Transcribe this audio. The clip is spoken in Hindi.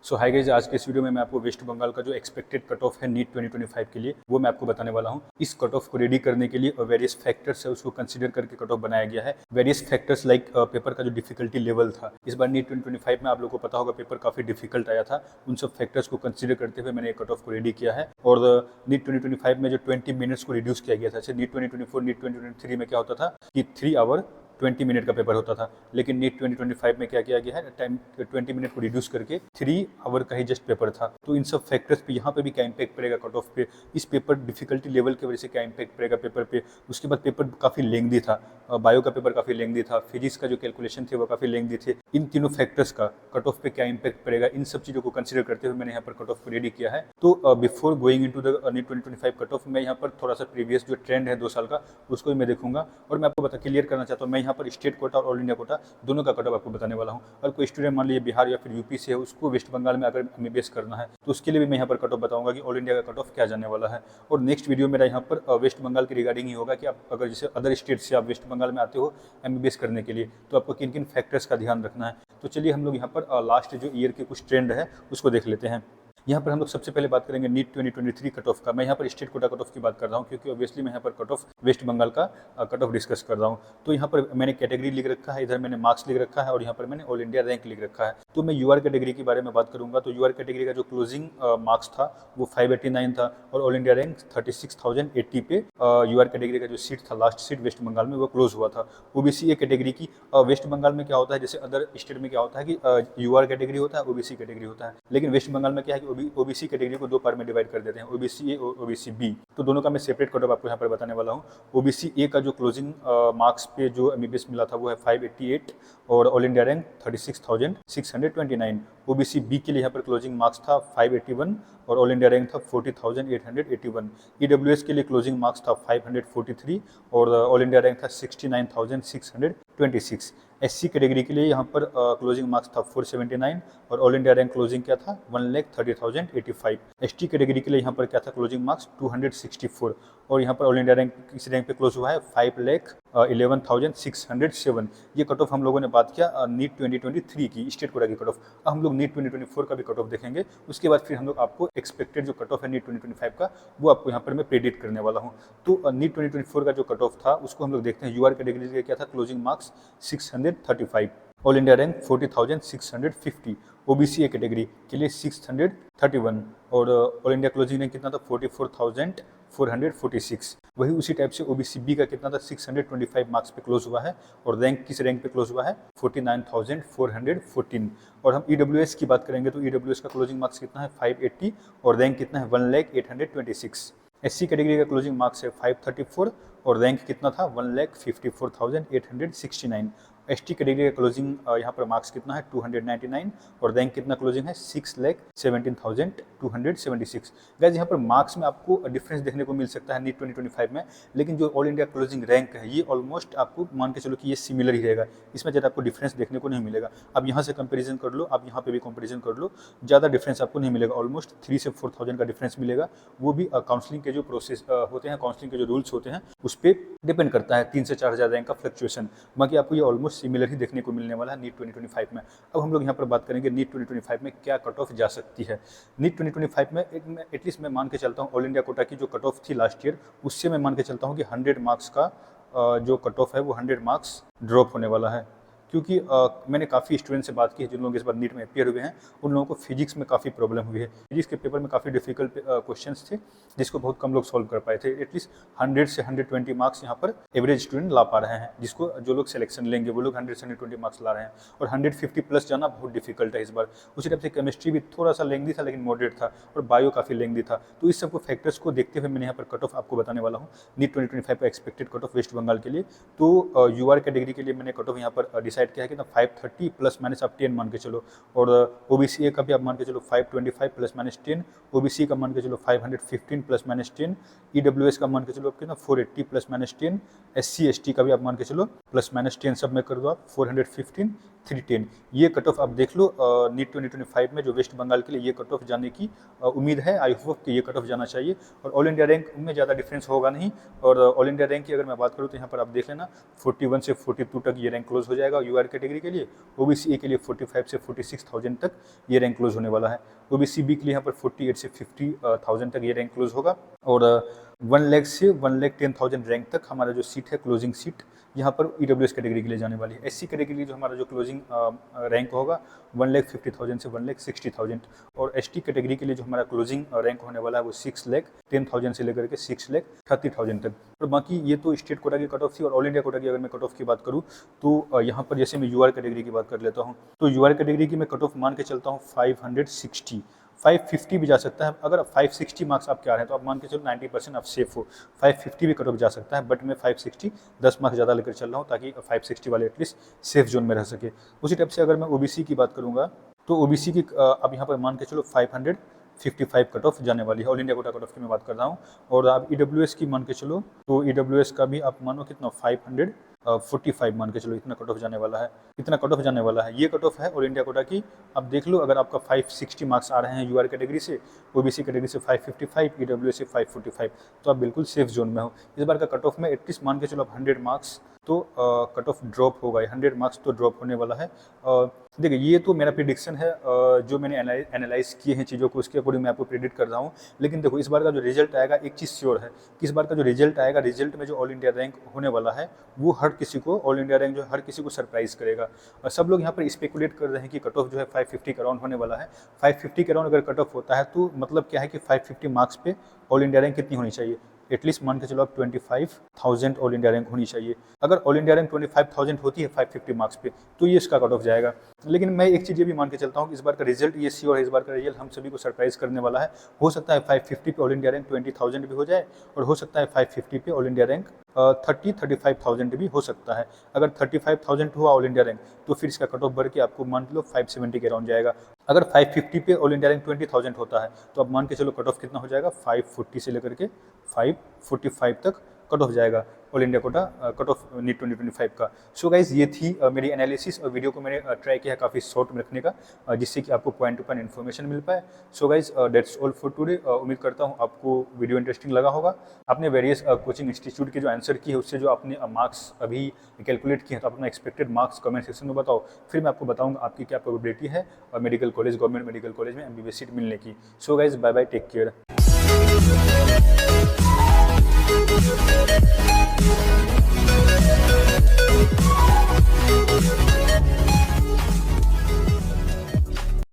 सो हाय गाइस, आज के इस वीडियो में मैं आपको वेस्ट बंगाल का जो एक्सपेक्टेड कट ऑफ है नीट 2025 के लिए वो मैं आपको बताने वाला हूँ। इस कट ऑफ को रेडी करने के लिए वेरियस फैक्टर्स है उसको कंसीडर करके कट ऑफ बनाया गया है। वेरियस फैक्टर्स लाइक पेपर का जो डिफिकल्टी लेवल था, इस बार नीट 2025 में आप लोगों को पता होगा पेपर काफी डिफिकल्ट आया था। उन सब फैक्टर्स को कंसीडर करते हुए मैंने कट ऑफ को रेडी किया है। और नीट 2025 में जो 20 मिनट्स को रिड्यूस किया गया था, जैसे नीट 2024 नीट 2023 में क्या होता था कि 3 आवर 20 मिनट का पेपर होता था, लेकिन नीट 2025 में क्या किया गया है, टाइम 20 मिनट को रिड्यूस करके 3 आवर का ही जस्ट पेपर था। तो इन सब फैक्टर्स पे यहाँ पे भी क्या इम्पैक्ट पड़ेगा कट ऑफ पे, इस पेपर डिफिकल्टी लेवल की वजह से क्या इम्पैक्ट पड़ेगा पेपर पे। उसके बाद पेपर काफ़ी लेंदी था, बायो का पेपर काफ़ी लेंदी था, फिजिक्स का जो कैलकुलेशन थे वो काफ़ी लेंदी थे। इन तीनों फैक्टर्स का कट ऑफ पे क्या इम्पैक्ट पड़ेगा, इन सब चीज़ों को कंसिडर करते हुए मैंने यहाँ पर कट ऑफ को रेडी किया है। तो before going into the NEET 2025 cut off, मैं यहाँ पर थोड़ा सा प्रीवियस जो ट्रेंड है 2 साल का उसको भी मैं देखूंगा और मैं आपको क्लियर करना चाहता हूँ। मैं यहाँ पर स्टेट कोटा और ऑल इंडिया कोटा दोनों का कट ऑफ आपको बताने वाला हूँ। और कोई स्टूडेंट मान लीजिए बिहार या फिर यूपी से है, उसको वेस्ट बंगाल में अगर एमबीबीएस करना है तो उसके लिए भी मैं यहाँ पर कट ऑफ बताऊंगा कि ऑल इंडिया का कट ऑफ क्या जाने वाला है। और नेक्स्ट वीडियो मेरा यहाँ पर वेस्ट बंगाल के रिगार्डिंग ही होगा कि आप अगर जैसे अदर स्टेट से आप वेस्ट बंगाल में आते हो एमबीबीएस करने के लिए तो आपको किन किन फैक्टर्स का ध्यान रखना है। तो चलिए हम लोग यहाँ पर लास्ट जो ईयर के कुछ ट्रेंड है उसको देख लेते हैं। यहाँ पर हम लोग सबसे पहले बात करेंगे नीट 2023 कट ऑफ का। मैं यहाँ पर स्टेट कोटा कट ऑफ की बात कर रहा हूँ क्योंकि ऑब्वियसली मैं यहाँ पर कट ऑफ वेस्ट बंगाल का कट ऑफ डिस्कस कर रहा हूँ। तो यहाँ पर मैंने कैटेगरी लिख रखा है, इधर मैंने मार्क्स लिख रखा है और यहाँ पर मैंने ऑल इंडिया रैंक लिख रखा है। तो मैं यूआर कैटेगरी के बारे में बात करूंगा। तो यूआर कैटेगरी का जो क्लोजिंग मार्क्स था वो 589 था और ऑल इंडिया रैंक 36,080 पे यूआर कैटेगरी का जो सीट था, लास्ट सीट वेस्ट बंगाल में वो क्लोज हुआ था। ओबीसी ए कैटेगरी की वेस्ट बंगाल में क्या होता है, जैसे अदर स्टेट में क्या होता है कि यूआर कैटेगरी होता है, ओबीसी कैटेगरी होता है, लेकिन वेस्ट बंगाल में क्या है कि ओबीसी कैटेगरी को 2 पार्ट में डिवाइड कर देते हैं, ओबीसी ए और ओबीसी बी। तो दोनों का मैं सेपरेट कट ऑफ आपको यहाँ पर बताने वाला हूँ। ओबीसी ए का जो क्लोजिंग मार्क्स पे जो एमबीबीएस मिला था वो है 588 और all India rank 36,629। OBC B के लिए यहाँ पर क्लोजिंग मार्क्स था 581 और ऑल इंडिया रैंक था 40,881। ईडब्ल्यूएस के लिए क्लोजिंग मार्क्स था 543 और ऑल इंडिया रैंक था 69,626। एससी कैटेगरी के लिए यहाँ पर क्लोजिंग मार्क्स था 479 और ऑल इंडिया रैंक क्लोजिंग क्या था 1,30,085। एसटी कैटेगरी के लिए यहाँ पर क्या था क्लोजिंग मार्क्स 264 और यहाँ पर ऑल इंडिया रैंक किस रैंक पे क्लोज हुआ है 5,11,607। ये कट ऑफ हम लोगों ने बात किया नीट 2023 की स्टेट कोटा की कट ऑफ। अब हम लोग नीट 2024 का भी कट ऑफ देखेंगे, उसके बाद फिर हम लोग आपको एक्सपेक्टेड जो कट ऑफ है नीट 2025 का वो आपको यहाँ पर मैं प्रेडिक्ट करने वाला हूँ। तो नीट 2024 का जो कट ऑफ था उसको हम लोग देखते हैं। यूआर कैटेगरी के क्या था closing marks 635, all India rank 40,650, OBC A category के लिए 631 और ऑल इंडिया क्लोजिंग रैंक कितना था 44,446। वही उसी टाइप से ओबीसी बी का कितना था 625 मार्क्स पे क्लोज हुआ है और रैंक किस रैंक पे क्लोज हुआ है 49,414। और हम ईडब्ल्यूएस की बात करेंगे तो ईडब्ल्यूएस का क्लोजिंग मार्क्स कितना है 580 और रैंक कितना है 1,0826। एससी कैटेगरी का क्लोजिंग मार्क्स है 534 और रैंक कितना था 1,54,869। एसटी कैटेगरी का क्लोजिंग यहाँ पर मार्क्स कितना है 299 और रैंक कितना क्लोजिंग है 6,17,276। गाइस यहाँ पर मार्क्स में आपको डिफरेंस देखने को मिल सकता है नीट 2025 में, लेकिन जो ऑल इंडिया क्लोजिंग रैंक है ये ऑलमोस्ट आपको मान के चलो कि ये सिमिलर ही रहेगा, इसमें ज़्यादा आपको डिफरेंस देखने को नहीं मिलेगा। अब यहाँ से कंपेरिजन कर लो, आप यहाँ पे भी कंपेरिजन कर लो, ज़्यादा डिफरेंस आपको नहीं मिलेगा, ऑलमोस्ट 3 से 4,000 का डिफरेंस मिलेगा। वो भी काउंसलिंग के जो प्रोसेस होते हैं, काउंसलिंग के जो रूल्स होते हैं उस पर डिपेंड करता है, 3 से 4,000 रैंक का फ्लक्चुएशन। बाकी आपको ये ऑलमोस्ट सिमिलर ही देखने को मिलने वाला है नीट 2025 में। अब हम लोग यहाँ पर बात करेंगे नीट 2025 में क्या कट ऑफ जा सकती है। नीट 2025 में एटलीस्ट मैं मान के चलता हूँ ऑल इंडिया कोटा की जो कट ऑफ थी लास्ट ईयर उससे मैं मान के चलता हूँ कि 100 मार्क्स का जो कट ऑफ है वो 100 मार्क्स ड्रॉप होने वाला है। क्योंकि मैंने काफ़ी स्टूडेंट से बात की है जिन लोग इस बार नीट में अपियर हुए हैं, उन लोगों को फिजिक्स में काफ़ी प्रॉब्लम हुई है। फिजिक्स के पेपर में काफ़ी डिफिकल्ट क्वेश्चंस थे जिसको बहुत कम लोग सॉल्व कर पाए थे। एटलीस्ट 100 से 120 मार्क्स यहाँ पर एवरेज स्टूडेंट ला पा रहे हैं, जिसको जो लोग सिलेक्शन लेंगे वो लोग 100 से 120 मार्क्स ला रहे हैं और 150 प्लस जाना बहुत डिफिकल्ट है इस बार। उसी टाइप से केमिस्ट्री भी थोड़ा सा लेंदी था लेकिन मॉडरेट था और बायो काफ़ी लेंदी था। तो इस सबको फैक्टर्स को देखते हुए मैंने यहाँ पर कट ऑफ आपको बताने वाला हूँ नीट 2025 का expected cut off West Bengal के लिए। तो यूआर कैटेगरी के लिए मैंने कट ऑफ यहाँ पर डिसाइड किया है कि 530 प्लस माइनस आप 10 मान के चलो और ओबीसी ए का भी आप मान के चलो 525 प्लस माइनस 10, ओबीसी का मान के चलो 515 प्लस माइनस 10, ईडब्ल्यूएस का मान के चलो आपके 480 प्लस माइनस 10, एससी एसटी का भी आप मान के चलो प्लस माइनस 10 सब में कर दो आप 415, 310। ये कट ऑफ आप देख लो नीट 2025 में जो वेस्ट बंगाल के लिए ये कट ऑफ जाने की उम्मीद है। आई होप कि ये कट ऑफ जाना चाहिए और ऑल इंडिया रैंक में ज़्यादा डिफरेंस होगा नहीं। और ऑल इंडिया रैंक की अगर मैं बात करूँ तो यहाँ पर आप देख लेना 41 से 42 तक ये रैंक क्लोज हो जाएगा यूआर कैटेगरी के लिए। ओबीसी ए के लिए 45 से 46,000 तक ये रैंक क्लोज होने वाला है। ओबीसी बी के लिए यहाँ पर 48 से 50,000 तक ये रैंक क्लोज होगा। और 1 लाख से 1,10,000 रैंक तक हमारा जो सीट है क्लोजिंग सीट यहाँ पर ईडब्ल्यूएस कैटेगरी के लिए जाने वाली है। एससी कैटेगरी के लिए जो हमारा जो क्लोजिंग रैंक होगा 1,50,000 से 1,60,000। और एसटी कैटेगरी के लिए जो हमारा क्लोजिंग रैंक होने वाला है वो 6,10,000 से लेकर के 6,30,000 तक। और बाकी ये तो स्टेट कोटा की कट ऑफ थी। और ऑल इंडिया कोटा की अगर मैं कट ऑफ की बात करूँ तो यहाँ पर जैसे मैं यूआर कैटेगरी की बात कर लेता हूँ तो यूआर कैटेगरी की मैं कट ऑफ मान के चलता हूँ 560, 550 भी जा सकता है। अगर 560 मार्क्स आपके आ रहे हैं तो आप मान के चलो 90% आप सेफ हो। 550 भी कट ऑफ जा सकता है, बट मैं 560 10 मार्क्स ज़्यादा लेकर चल रहा हूँ ताकि 560 वाले एटलीस्ट सेफ जोन में रह सके। उसी टाइप से अगर मैं ओबीसी की बात करूँगा तो ओबीसी की अब यहाँ पर मान के चलो 555 कट ऑफ जाने वाली है। All India quota cut of की मैं बात कर रहा हूँ। और आप ईडब्ल्यूएस की मान के चलो तो ईडब्ल्यूएस का भी आप मानो कितना 545 मान के चलो इतना कट ऑफ जाने वाला है। इतना कट ऑफ जाने वाला है, ये कट ऑफ है ऑल इंडिया कोटा की। अब देख लो अगर आपका 560 मार्क्स आ रहे हैं यूआर कैटेगरी से, ओबीसी कैटेगरी से 555, ईडब्ल्यूएस से 545, तो आप बिल्कुल सेफ जोन में हो। इस बार का कट ऑफ में एटलीस्ट मान के चलो आप 100 मार्क्स तो कट ऑफ ड्रॉप होगा, 100 मार्क्स तो ड्रॉप होने वाला है। देखिए ये तो मेरा प्रिडिक्शन है, जो मैंने एनालाइज किए हैं चीज़ों को उसके अकॉर्डिंग मैं आपको प्रिडिक्ट कर रहा हूँ। लेकिन देखो इस बार का जो रिजल्ट आएगा एक चीज़ श्योर है कि इस बार का जो रिजल्ट आएगा, रिजल्ट में जो ऑल इंडिया रैंक होने वाला है वो हर किसी को, ऑल इंडिया रैंक जो हर किसी को सरप्राइज करेगा। और सब लोग यहाँ पर स्पेकुलेट कर रहे हैं कि कट ऑफ जो है 550 के अराउंड होने वाला है। 550 के अराउंड अगर कट ऑफ होता है तो मतलब क्या है कि 550 मार्क्स पे ऑल इंडिया रैंक कितनी होनी चाहिए, एटलीस्ट मान के चलो आप 25,000 ऑल इंडिया रैंक होनी चाहिए। अगर ऑल इंडिया रैंक 25,000 होती है 550 मार्क्स पे तो ये इसका कट ऑफ जाएगा। लेकिन मैं एक चीज़ ये भी मान के चलता हूँ कि इस बार का रिजल्ट ये श्योर है, इस बार का रिजल्ट हम सभी को सरप्राइज करने वाला है। हो सकता है 550 पे ऑल इंडिया रैंक 20,000 भी हो जाए और हो सकता है 550 पे ऑल इंडिया रैंक 35,000 भी हो सकता है। अगर 35,000 हुआ ऑल इंडिया रैंक तो फिर इसका कट ऑफ बढ़ के आपको मान लो 570 के अराउंड जाएगा। अगर 550 पे ऑल इंडिया रैंक 20,000 होता है तो आप मान के चलो कट ऑफ कितना हो जाएगा, 540 से लेकर के 545 तक कट ऑफ जाएगा all India quota cut off NEET 2025 का। सो गाइज ये थी मेरी एनालिसिस और वीडियो को मैंने ट्राई किया है काफ़ी शॉर्ट में रखने का, जिससे कि आपको पॉइंट टू पॉइंट इन्फॉर्मेशन मिल पाए। So guys that's all for today. उम्मीद करता हूँ आपको वीडियो इंटरेस्टिंग लगा होगा। आपने वेरियस कोचिंग इंस्टीट्यूट के जो आंसर किए उससे जो आपने मार्क्स अभी कैलकुलेट किए हैं तो अपना एक्सपेक्टेड मार्क्स कमेंट सेक्शन में बताओ, फिर मैं आपको बताऊँगा आपकी क्या प्रोबेबिलिटी है medical college, government medical college में MBBS सीट मिलने की। So guys bye bye, take care. We'll be right back.